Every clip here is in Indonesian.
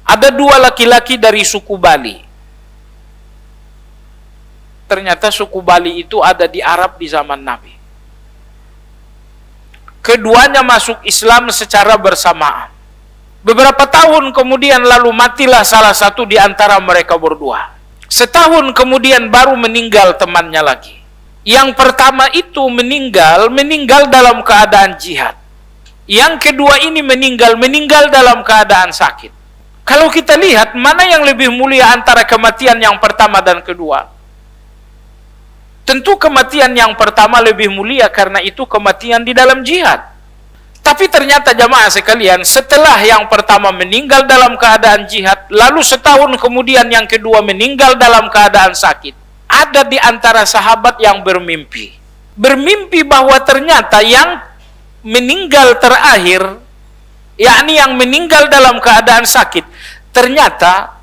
Ada dua laki-laki dari suku Bali. Ternyata suku Bali itu ada di Arab di zaman Nabi. Keduanya masuk Islam secara bersamaan. Beberapa tahun kemudian lalu matilah salah satu di antara mereka berdua. Setahun kemudian baru meninggal temannya lagi. Yang pertama itu meninggal dalam keadaan jihad. Yang kedua ini meninggal dalam keadaan sakit. Kalau kita lihat mana yang lebih mulia antara kematian yang pertama dan kedua? Tentu kematian yang pertama lebih mulia karena itu kematian di dalam jihad. Tapi ternyata jamaah sekalian, setelah yang pertama meninggal dalam keadaan jihad, lalu setahun kemudian yang kedua meninggal dalam keadaan sakit, ada di antara sahabat yang bermimpi. Bermimpi bahwa ternyata yang meninggal terakhir, yakni yang meninggal dalam keadaan sakit, ternyata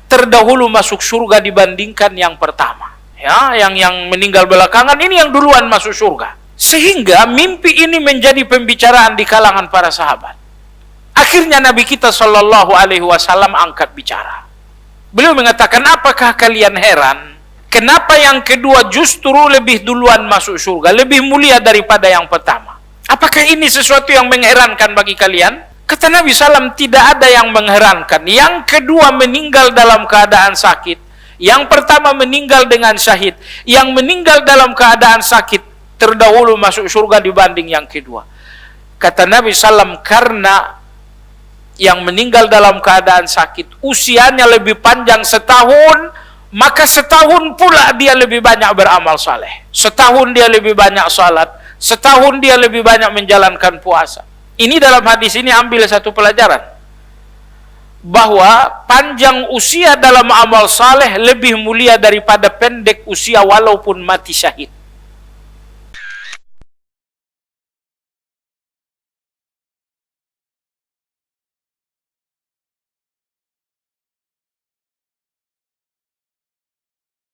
terdahulu masuk surga dibandingkan yang pertama. Ya, yang meninggal belakangan ini yang duluan masuk surga. Sehingga mimpi ini menjadi pembicaraan di kalangan para sahabat. Akhirnya Nabi kita Shallallahu Alaihi Wasallam angkat bicara. Beliau mengatakan, apakah kalian heran? Kenapa yang kedua justru lebih duluan masuk surga, lebih mulia daripada yang pertama? Apakah ini sesuatu yang mengherankan bagi kalian? Kata Nabi SAW, tidak ada yang mengherankan. Yang kedua meninggal dalam keadaan sakit. Yang pertama meninggal dengan syahid. Yang meninggal dalam keadaan sakit terdahulu masuk surga dibanding yang kedua. Kata Nabi SAW, karena yang meninggal dalam keadaan sakit usianya lebih panjang setahun, maka setahun pula dia lebih banyak beramal saleh. Setahun dia lebih banyak salat. Setahun dia lebih banyak menjalankan puasa. Ini dalam hadis ini ambil satu pelajaran, bahwa panjang usia dalam amal saleh lebih mulia daripada pendek usia walaupun mati syahid.